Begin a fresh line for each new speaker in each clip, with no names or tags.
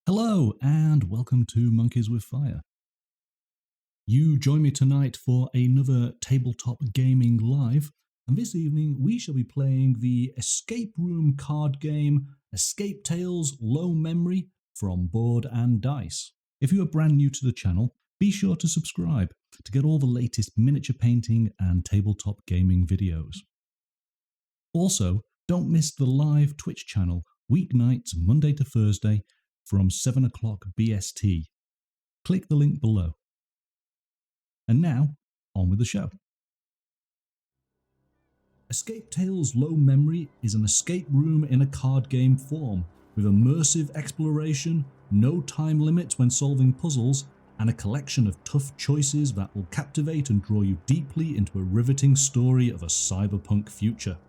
Hello and welcome to Monkeys with Fire. You join me tonight for another tabletop gaming live, and this evening we shall be playing the escape room card game Escape Tales Low Memory from Board and Dice. If you are brand new to the channel, be sure to subscribe to get all the latest miniature painting and tabletop gaming videos. Also, don't miss the live Twitch channel weeknights Monday to Thursday from 7 o'clock BST. Click the link below. And now, on with the show. Escape Tales Low Memory is an escape room in a card game form, with immersive exploration, no time limits when solving puzzles, and a collection of tough choices that will captivate and draw you deeply into a riveting story of a cyberpunk future.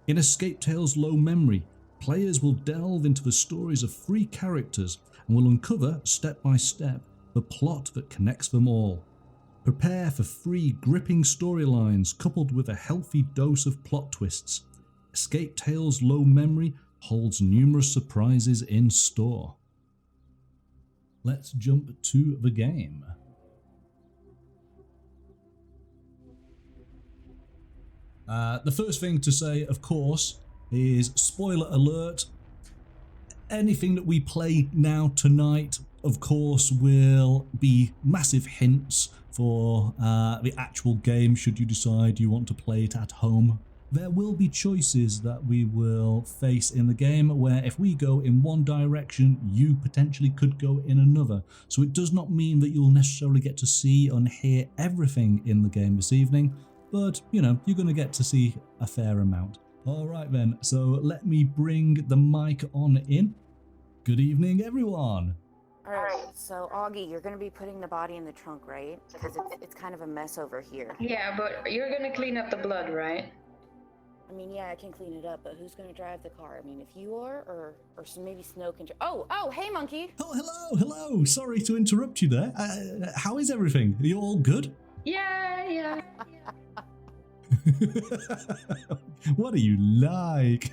In Escape Tales Low Memory, players will delve into the stories of 3 characters and will uncover, step by step, the plot that connects them all. Prepare for 3 gripping storylines coupled with a healthy dose of plot twists. Escape Tales Low Memory holds numerous surprises in store. Let's jump to the game. The first thing to say, of course, is spoiler alert. Anything that we play now tonight, of course, will be massive hints for the actual game should you decide you want to play it at home. There will be choices that we will face in the game where if we go in one direction, you potentially could go in another. So it does not mean that you'll necessarily get to see and hear everything in the game this evening, but you know, you're going to get to see a fair amount. Alright then, so let me bring the mic on in. Good evening, everyone.
Alright, so Augie, you're going to be putting the body in the trunk, right? Because it's kind of a mess over here.
Yeah, but you're going to clean up the blood, right?
I mean, yeah, I can clean it up, but who's going to drive the car? I mean, if you are, or maybe Snow can drive. Oh, hey, Monkey!
Oh, hello. Sorry to interrupt you there. How is everything? Are you all good?
Yeah.
What are you like?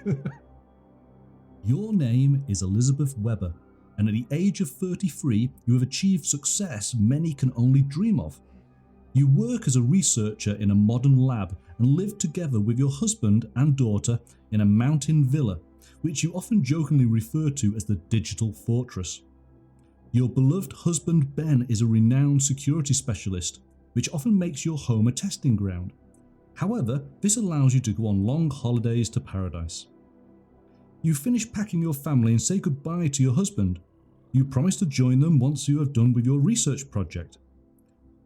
Your name is Elizabeth Weber, and at the age of 33, you have achieved success many can only dream of. You work as a researcher in a modern lab and live together with your husband and daughter in a mountain villa, which you often jokingly refer to as the Digital Fortress. Your beloved husband Ben is a renowned security specialist, which often makes your home a testing ground. However, this allows you to go on long holidays to paradise. You finish packing your family and say goodbye to your husband. You promise to join them once you have done with your research project.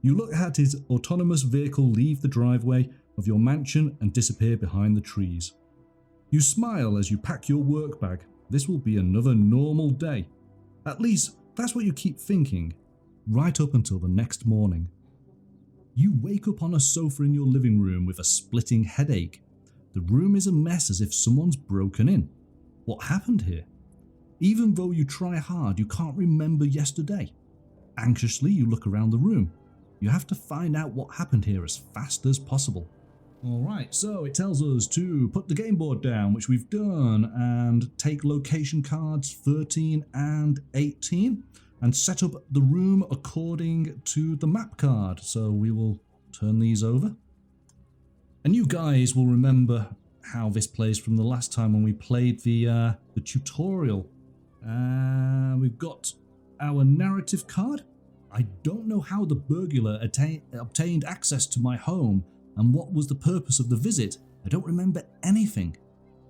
You look at his autonomous vehicle leave the driveway of your mansion and disappear behind the trees. You smile as you pack your work bag. This will be another normal day. At least, that's what you keep thinking, right up until the next morning. You wake up on a sofa in your living room with a splitting headache. The room is a mess as if someone's broken in. What happened here? Even though you try hard, you can't remember yesterday. Anxiously, you look around the room. You have to find out what happened here as fast as possible. Alright, so it tells us to put the game board down, which we've done, and take location cards 13 and 18. And set up the room according to the map card. So we will turn these over. And you guys will remember how this plays from the last time when we played the tutorial. We've got our narrative card. I don't know how the burglar obtained access to my home and what was the purpose of the visit. I don't remember anything.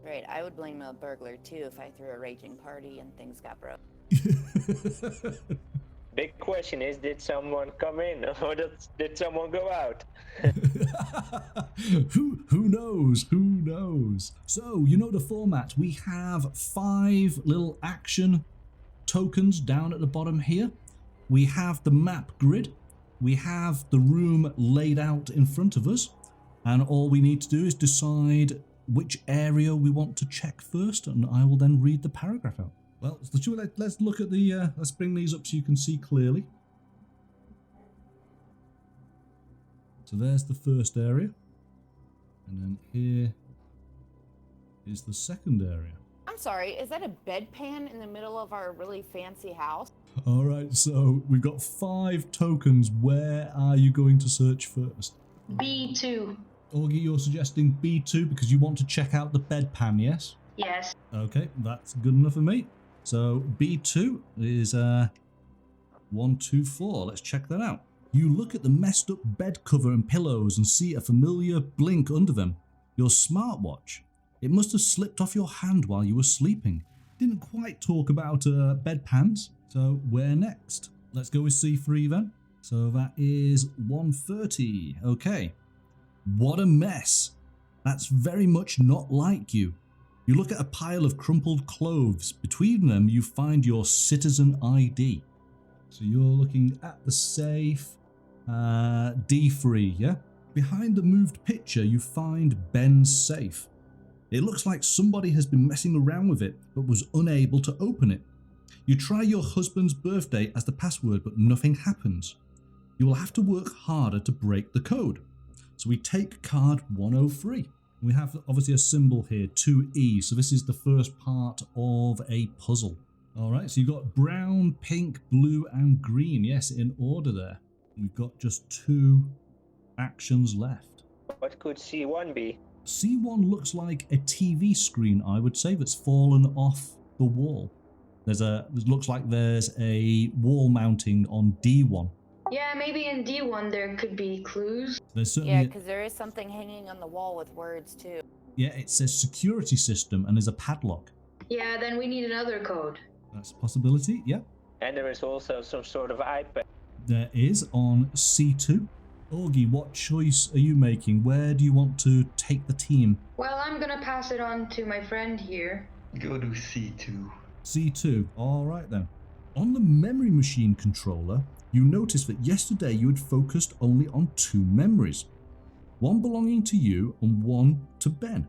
Right, I would blame a burglar too if I threw a raging party and things got broke.
Big question is, did someone come in or did someone go out?
Who knows? Who knows? So, you know the format. We have 5 little action tokens down at the bottom here. We have the map grid. We have the room laid out in front of us. And all we need to do is decide which area we want to check first, and I will then read the paragraph out. Well, let's look at the, let's bring these up so you can see clearly. So there's the first area. And then here is the second area.
I'm I'm sorry, is that a bedpan in the middle of our really fancy house?
All right, so we've got 5 tokens. Where are you going to search first?
B2.
Augie, you're suggesting B2 because you want to check out the bedpan, yes?
Yes.
Okay, that's good enough for me. So B2 is 124. Let's check that out. You look at the messed up bed cover and pillows and see a familiar blink under them. Your smartwatch. It must have slipped off your hand while you were sleeping. Didn't quite talk about bedpans. So where next? Let's go with C3 then. So that is 130. Okay. What a mess. That's very much not like you. You look at a pile of crumpled clothes. Between them, you find your citizen ID. So you're looking at the safe. D3, yeah? Behind the moved picture, you find Ben's safe. It looks like somebody has been messing around with it, but was unable to open it. You try your husband's birthday as the password, but nothing happens. You will have to work harder to break the code. So we take card 103. We have obviously a symbol here, 2E. So this is the first part of a puzzle. All right, so you've got brown, pink, blue, and green. Yes, in order there. We've got just 2 actions left.
What could C1 be?
C1 looks like a TV screen, I would say, that's fallen off the wall. It looks like there's a wall mounting on D1.
Yeah, maybe in D1 there could be clues.
There's certainly
Yeah, because there is something hanging on the wall with words too.
yeah, it says security system and there's a padlock.
Yeah, then we need another code.
That's a possibility, yeah.
And there is also some sort of iPad.
There is on C2. Augie, what choice are you making? Where do you want to take the team?
Well, I'm gonna pass it on to my friend here.
Go to C2.
C2, alright then. On the memory machine controller, you notice that yesterday you had focused only on 2 memories. One belonging to you and one to Ben.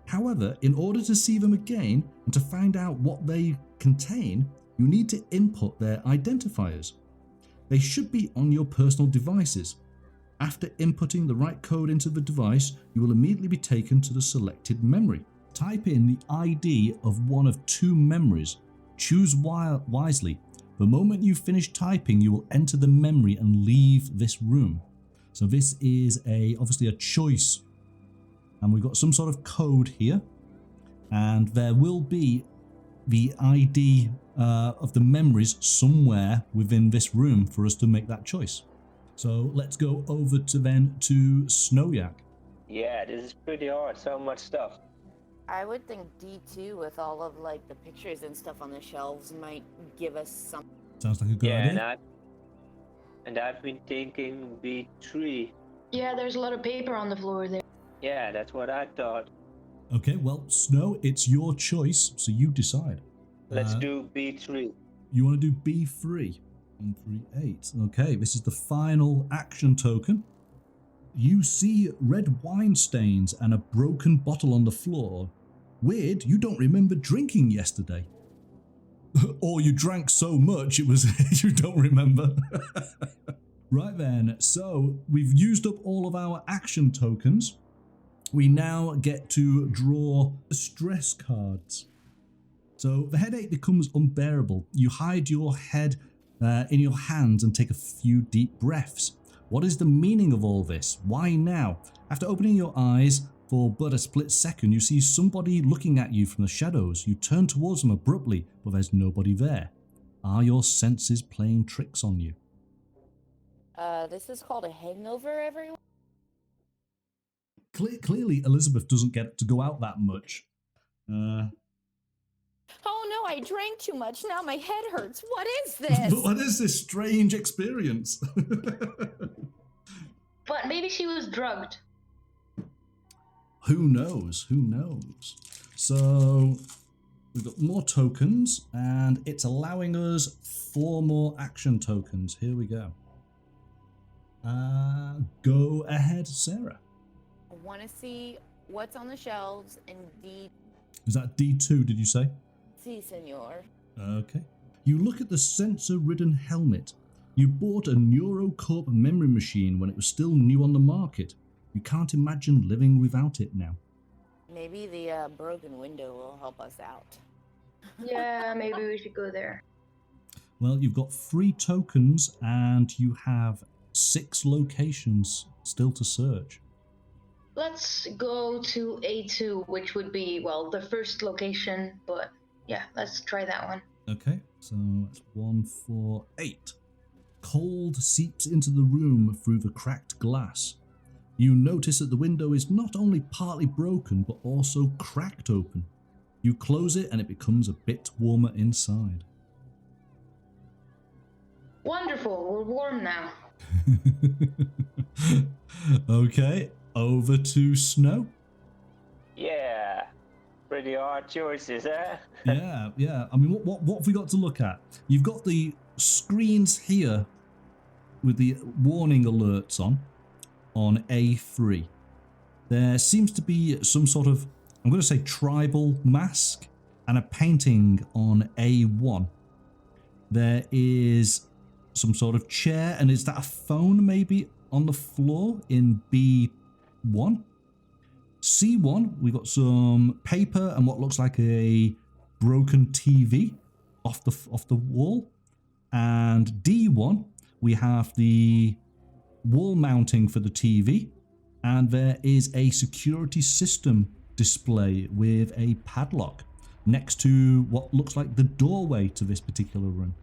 However, in order to see them again and to find out what they contain, you need to input their identifiers. They should be on your personal devices. After inputting the right code into the device, you will immediately be taken to the selected memory. Type in the ID of one of 2 memories. Choose wisely. The moment you finish typing, you will enter the memory and leave this room. So this is obviously a choice. And we've got some sort of code here. And there will be the ID of the memories somewhere within this room for us to make that choice. So let's go over to Snowyak.
Yeah, this is pretty hard. So much stuff.
I would think D2 with all of like the pictures and stuff on the shelves might give us some.
Sounds like a good
Yeah,
idea.
and I've been thinking B3.
Yeah, there's a lot of paper on the floor there.
Yeah, that's what I thought.
Okay, well, Snow, it's your choice, so you decide.
Let's do B3.
You want to do B3? 138. Okay, this is the final action token. You see red wine stains and a broken bottle on the floor. Weird, you don't remember drinking yesterday. Or you drank so much it was you don't remember. Right then, so we've used up all of our action tokens. We now get to draw stress cards. So the headache becomes unbearable. You hide your head in your hands and take a few deep breaths. What is the meaning of all this? Why now? After opening your eyes for but a split second, you see somebody looking at you from the shadows. You turn towards them abruptly, but there's nobody there. Are your senses playing tricks on you?
This is called a hangover, everyone.
Clearly, Elizabeth doesn't get to go out that much.
Oh no, I drank too much. Now my head hurts. What is this?
What is this strange experience?
But maybe she was drugged.
Who knows? Who knows? So we've got more tokens, and it's allowing us 4 more action tokens. Here we go. Go ahead, Sarah.
I want to see what's on the shelves in D.
Is that D2, did you say?
Si, senor.
Okay. You look at the sensor-ridden helmet. You bought a NeuroCorp memory machine when it was still new on the market. You can't imagine living without it now.
Maybe the broken window will help us out.
Yeah, maybe we should go there.
Well, you've got 3 tokens and you have 6 locations still to search.
Let's go to A2, which would be, well, the first location, but yeah, let's try that one.
Okay, so that's 1, 4, 8. Cold seeps into the room through the cracked glass. You notice that the window is not only partly broken, but also cracked open. You close it and it becomes a bit warmer inside.
Wonderful, we're warm now.
Okay, over to Snow.
Yeah. Pretty hard choices, eh?
Yeah. I mean, what have we got to look at? You've got the screens here with the warning alerts on A3. There seems to be some sort of, I'm going to say, tribal mask and a painting on A1. There is some sort of chair, and is that a phone maybe on the floor in B1? C1, we've got some paper and what looks like a broken TV off the wall. And D1, we have the wall mounting for the TV, and there is a security system display with a padlock next to what looks like the doorway to this particular room.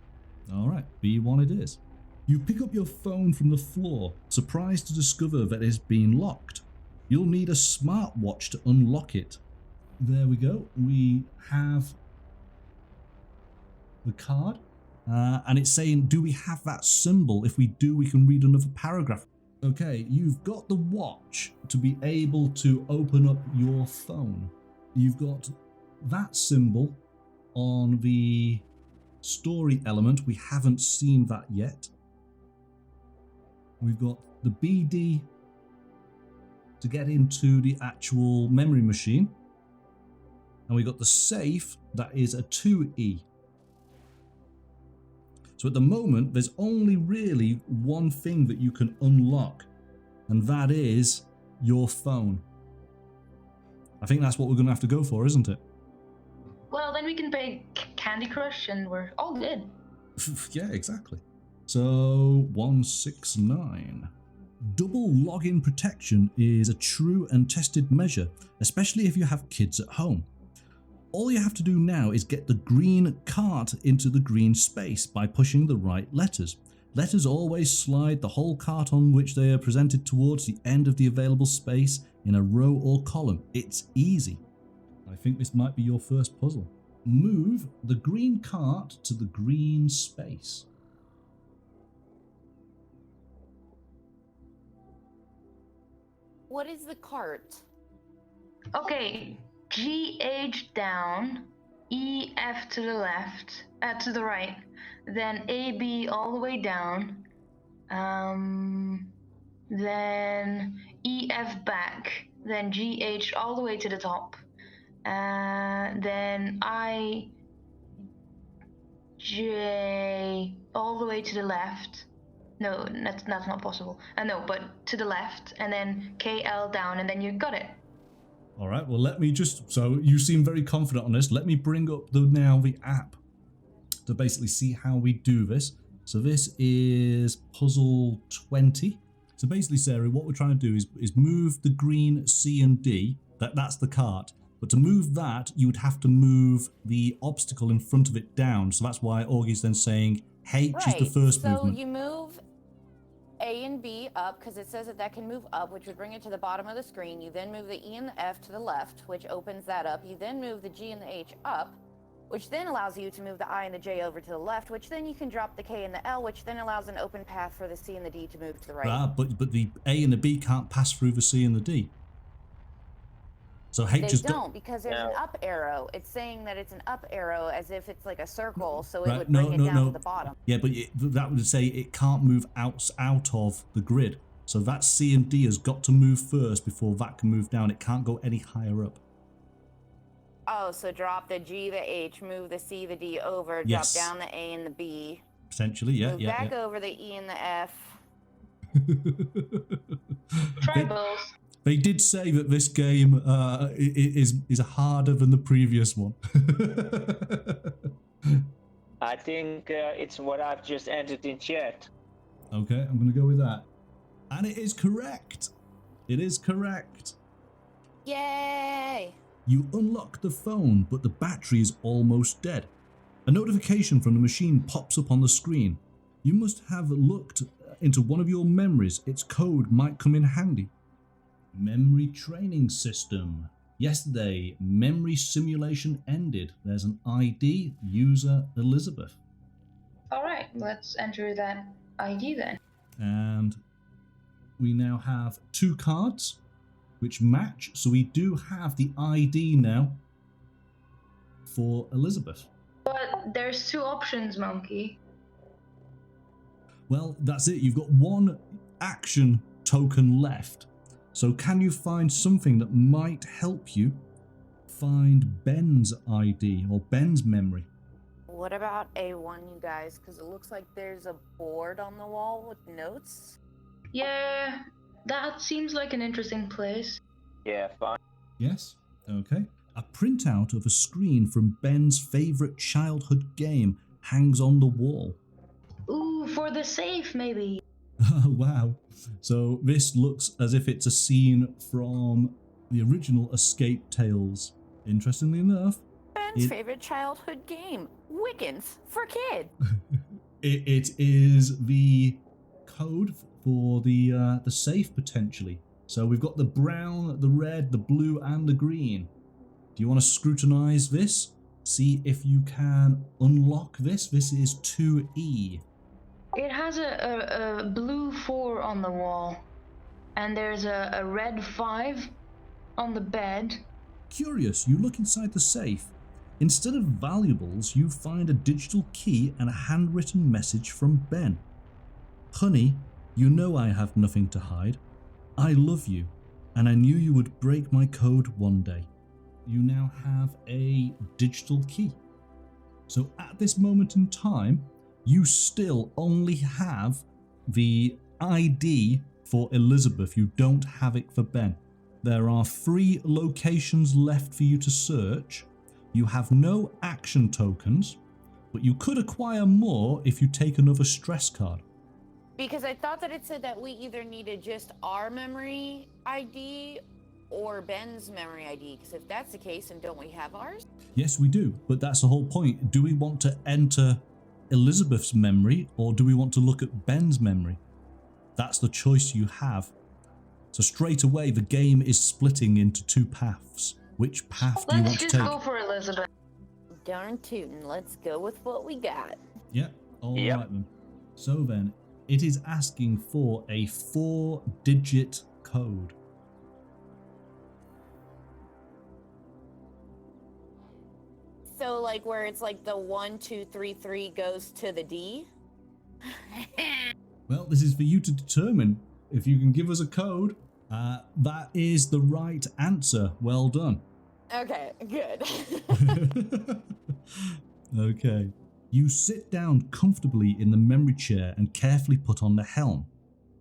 All right, B1 it is. You pick up your phone from the floor, surprised to discover that it has been locked. You'll need a smartwatch to unlock it. There we go. We have the card. And it's saying, do we have that symbol? If we do, we can read another paragraph. Okay, you've got the watch to be able to open up your phone. You've got that symbol on the story element. We haven't seen that yet. We've got the BD to get into the actual memory machine. And we've got the safe that is a 2E. So at the moment, there's only really one thing that you can unlock, and that is your phone. I think that's what we're going to have to go for, isn't it?
Well, then we can play Candy Crush and we're all good.
Yeah, exactly. So, 169. Double login protection is a true and tested measure, especially if you have kids at home. All you have to do now is get the green cart into the green space by pushing the right letters. Letters always slide the whole cart on which they are presented towards the end of the available space in a row or column. It's easy. I think this might be your first puzzle. Move the green cart to the green space.
What is the cart?
Okay, GH down, EF to the left, to the right, then AB all the way down, then EF back, then GH all the way to the top, then IJ all the way to the left. No, that's not possible. No, but to the left, and then KL down, and then you got it.
All right, well, let me just, so you seem very confident on this. Let me bring up the app to basically see how we do this. So this is puzzle 20. So basically, Sarah, what we're trying to do is move the green C and D. That's the cart. But to move that, you would have to move the obstacle in front of it down. So that's why Augie's then saying H is the first movement.
So you move A and B up because it says that can move up, which would bring it to the bottom of the screen. You then move the E and the F to the left, which opens that up. You then move the G and the H up, which then allows you to move the I and the J over to the left, which then you can drop the K and the L, which then allows an open path for the C and the D to move to the right.
But the A and the B can't pass through the C and the D. So H
They
just
don't, because there's an up arrow. It's saying that it's an up arrow as if it's like a circle, so it
Right,
would bring it down to the bottom.
Yeah, but that would say it can't move out of the grid. So that C and D has got to move first before that can move down. It can't go any higher up.
Oh, so drop the G, the H, move the C, the D over,
Yes.
drop down the A and the B.
Potentially, yeah,
Move back over the E and the F.
Tribals.
They did say that this game is harder than the previous one.
I think it's what I've just entered in chat.
Okay, I'm going to go with that. And it is correct. It is correct.
Yay!
You unlock the phone, but the battery is almost dead. A notification from the machine pops up on the screen. You must have looked into one of your memories. Its code might come in handy. Memory training system. Yesterday, memory simulation ended. There's an ID, user Elizabeth.
All right, let's enter that ID then.
And we now have 2 cards which match. So we do have the ID now for Elizabeth.
But there's 2 options, Monkey.
Well, that's it. You've got 1 action token left. So can you find something that might help you find Ben's ID or Ben's memory?
What about A1, you guys? Because it looks like there's a board on the wall with notes.
Yeah, that seems like an interesting place.
Yeah, fine.
Yes? Okay. A printout of a screen from Ben's favourite childhood game hangs on the wall.
Ooh, for the safe, maybe.
Oh, wow. So this looks as if it's a scene from the original Escape Tales. Interestingly enough,
Ben's favorite childhood game, Wiccans for Kid.
it is the code for the safe potentially. So we've got the brown, the red, the blue, and the green. Do you want to scrutinize this? See if you can unlock this. This is 2E.
It has a blue 4 on the wall, and there's a red 5 on the bed.
Curious, you look inside the safe. Instead of valuables, you find a digital key and a handwritten message from Ben. Honey, you know I have nothing to hide. I love you, and I knew you would break my code one day. You now have a digital key. So at this moment in time, you still only have the ID for Elizabeth. You don't have it for Ben. There are 3 locations left for you to search. You have no action tokens, but you could acquire more if you take another stress card.
Because I thought that it said that we either needed just our memory ID or Ben's memory ID. Because if that's the case, then don't we have ours?
Yes, we do, but that's the whole point. Do we want to enter Elizabeth's memory or do we want to look at Ben's memory? That's the choice you have. So straight away, the game is splitting into 2 paths. Which path do you want to
Let's
take?
just go for Elizabeth.
Darn tootin', let's go with what we got.
Yep, all
Yep.
right then. So then, it is asking for a 4-digit code.
So like where it's like the 1, 2, 3, 3 goes to the D?
Well, this is for you to determine. If you can give us a code, that is the right answer. Well done.
Okay, good.
Okay. You sit down comfortably in the memory chair and carefully put on the helm.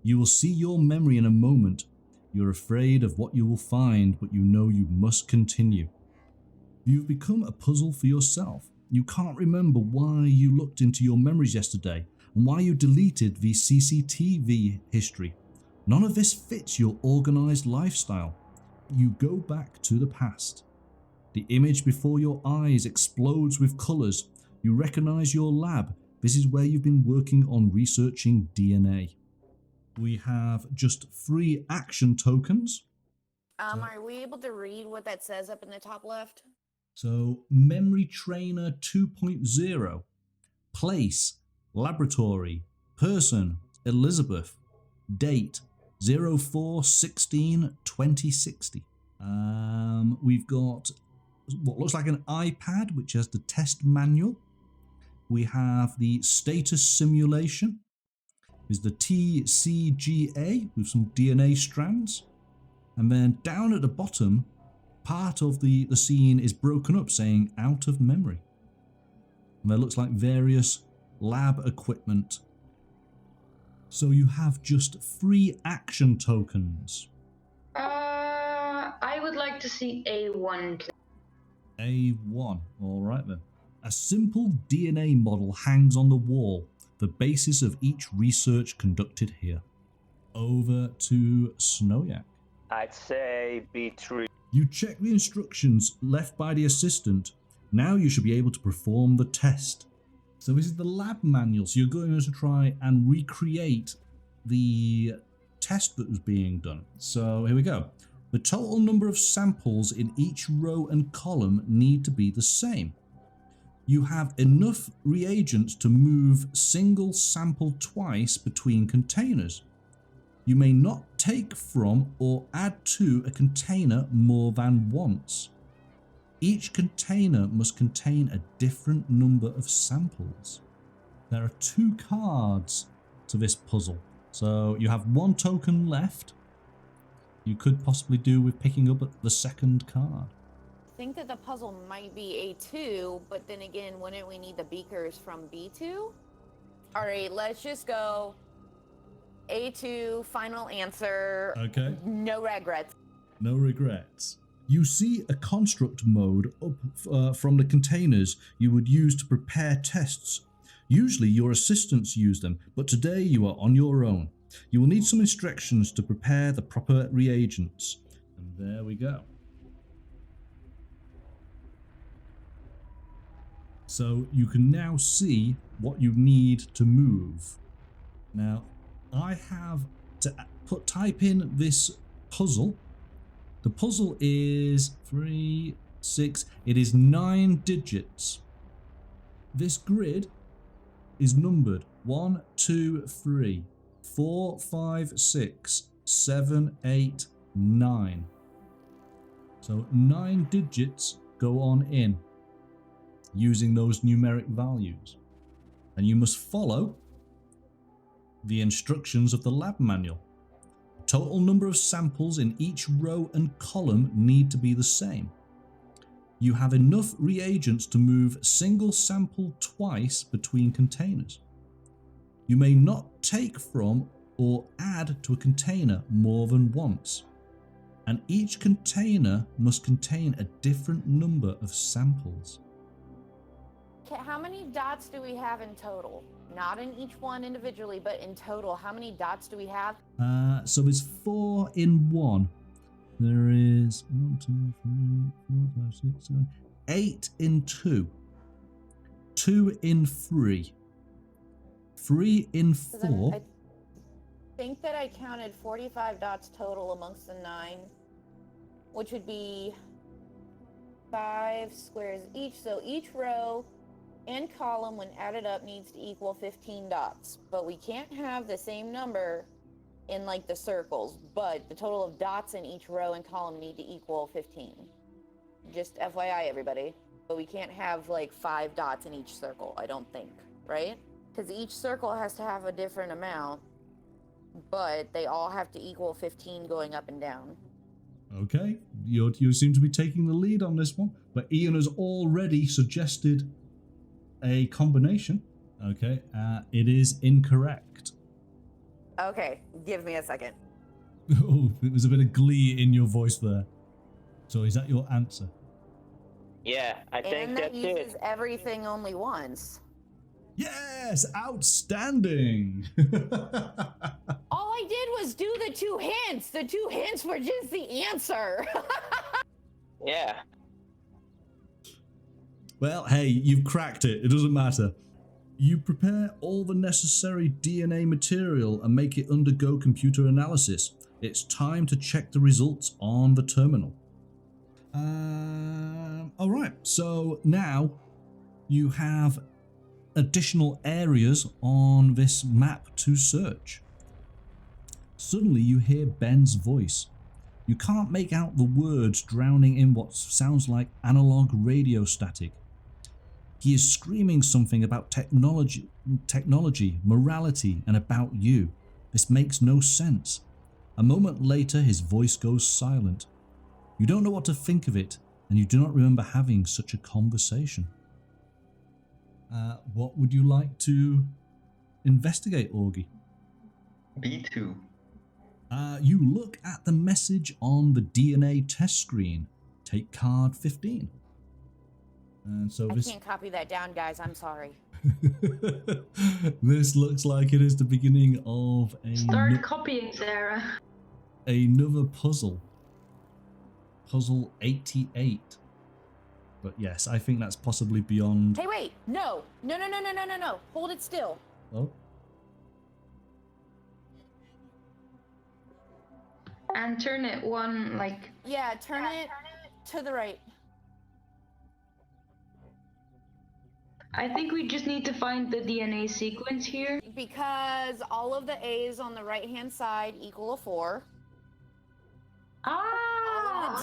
You will see your memory in a moment. You're afraid of what you will find, but you know you must continue. You've become a puzzle for yourself. You can't remember why you looked into your memories yesterday and why you deleted the CCTV history. None of this fits your organized lifestyle. You go back to the past. The image before your eyes explodes with colors. You recognize your lab. This is where you've been working on researching DNA. We have just 3 action tokens.
Are we able to read what that says up in the top left?
So, Memory Trainer 2.0. Place, laboratory, person, Elizabeth. Date, 04/16/2060. We've got what looks like an iPad, which has the test manual. We have the status simulation. There's the TCGA with some DNA strands. And then down at the bottom, part of the scene is broken up saying out of memory. And there looks like various lab equipment. So you have just 3 action tokens.
I would like to see A1, please.
A1. All right then. A simple DNA model hangs on the wall, the basis of each research conducted here. Over to Snowyak.
I'd say B3.
You check the instructions left by the assistant. Now you should be able to perform the test. So this is the lab manual. So you're going to try and recreate the test that was being done. So here we go. The total number of samples in each row and column need to be the same. You have enough reagents to move single sample twice between containers. You may not take from or add to a container more than once. Each container must contain a different number of samples. There are 2 cards to this puzzle. So you have 1 token left. You could possibly do with picking up the second card.
I think that the puzzle might be A2, but then again, wouldn't we need the beakers from B2? All right, let's just go A2, final answer.
Okay.
No regrets.
No regrets. You see a construct mode up from the containers you would use to prepare tests. Usually your assistants use them, but today you are on your own. You will need some instructions to prepare the proper reagents. And there we go. So you can now see what you need to move. Now, I have to type in this puzzle. The puzzle is 3, 6, it is 9 digits. This grid is numbered 1, 2, 3, 4, 5, 6, 7, 8, 9. So 9 digits go on in using those numeric values. And you must follow the instructions of the lab manual. Total number of samples in each row and column need to be the same. You have enough reagents to move single sample twice between containers. You may not take from or add to a container more than once. And each container must contain a different number of samples.
Okay, how many dots do we have in total? Not in each one individually, but in total, how many dots do we have?
So there's 4 in 1. There is 1, 2, 3, 4, 5, 6, 7, 8 in 2. 2 in 3. 3 in 4.
I think that I counted 45 dots total amongst the 9, which would be 5 squares each. So each row and column, when added up, needs to equal 15 dots. But we can't have the same number in like the circles, but the total of dots in each row and column need to equal 15. Just FYI, everybody. But we can't have like 5 dots in each circle, I don't think, right? Because each circle has to have a different amount, but they all have to equal 15 going up and down.
Okay, you seem to be taking the lead on this one, but Ian has already suggested a combination. Okay, it is incorrect.
Okay, give me a second.
Oh, there was a bit of glee in your voice there. So is that your answer?
Yeah, I think
And that
that's
uses
it.
everything only once.
Yes, outstanding.
All I did was do the 2 hints. The 2 hints were just the answer.
Yeah.
Well, hey, you've cracked it. It doesn't matter. You prepare all the necessary DNA material and make it undergo computer analysis. It's time to check the results on the terminal. All right, so now you have additional areas on this map to search. Suddenly you hear Ben's voice. You can't make out the words drowning in what sounds like analog radio static. He is screaming something about technology, morality, and about you. This makes no sense. A moment later, his voice goes silent. You don't know what to think of it, and you do not remember having such a conversation. What would you like to investigate, Augie?
B2.
You look at the message on the DNA test screen. Take card 15. And so
I
this
can't copy that down, guys. I'm sorry.
this looks like it is the beginning of
Start copying, Sarah.
another puzzle. Puzzle 88. But yes, I think that's possibly beyond.
Hey, wait. No. No. Hold it still.
Oh.
And turn it one, like...
Yeah, turn it to the right.
I think we just need to find the DNA sequence here.
Because all of the A's on the right-hand side equal a 4.
Ah!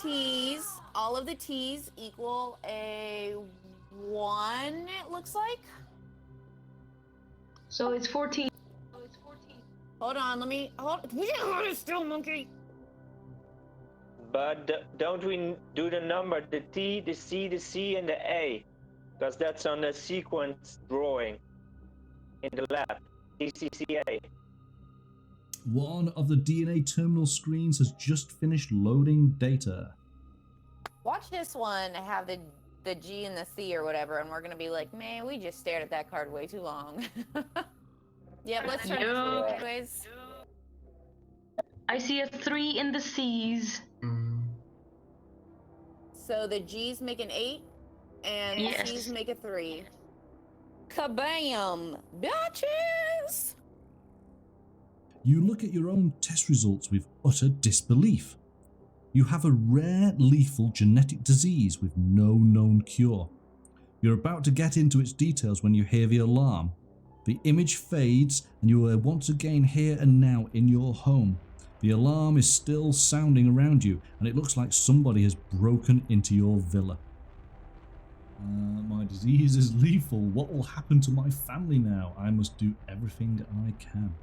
All of the T's equal a 1, it looks like.
So it's 14.
Hold on, hold it still, monkey.
But don't we do the number, the T, the C, the C, and the A? Because that's on the sequence drawing in the lab. TCCA.
One of the DNA terminal screens has just finished loading data.
Watch this one have the G and the C or whatever, and we're gonna be like, man, we just stared at that card way too long. Yep, let's try
No.
it anyways.
I see a 3 in the C's.
So the G's make an 8, and
Yes.
the C's make a 3. Kabam! Bitches!
You look at your own test results with utter disbelief. You have a rare lethal genetic disease with no known cure. You're about to get into its details when you hear the alarm. The image fades and you are once again here and now in your home. The alarm is still sounding around you and it looks like somebody has broken into your villa. My disease is lethal. What will happen to my family now? I must do everything I can.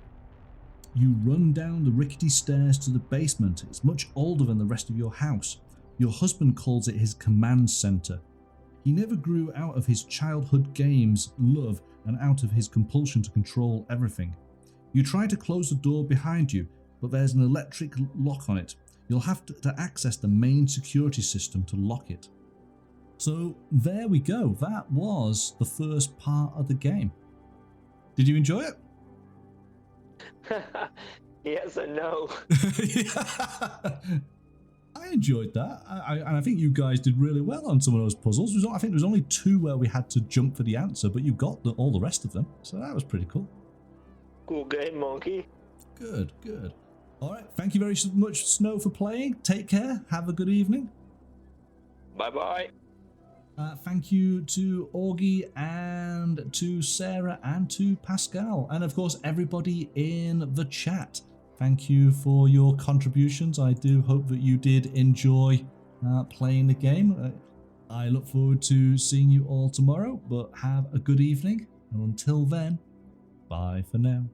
You run down the rickety stairs to the basement. It's much older than the rest of your house. Your husband calls it his command center. He never grew out of his childhood games love and out of his compulsion to control everything. You try to close the door behind you, but there's an electric lock on it. You'll have to access the main security system to lock it. So there we go. That was the first part of the game. Did you enjoy it?
Yes and no.
I enjoyed that. I think you guys did really well on some of those puzzles. I think there was only 2 where we had to jump for the answer, but you got all the rest of them. So that was pretty cool.
Cool game, monkey.
Good. All right. Thank you very much, Snow, for playing. Take care. Have a good evening.
Bye-bye.
Thank you to Augie and to Sarah and to Pascal. And of course, everybody in the chat. Thank you for your contributions. I do hope that you did enjoy playing the game. I look forward to seeing you all tomorrow, but have a good evening. And until then, bye for now.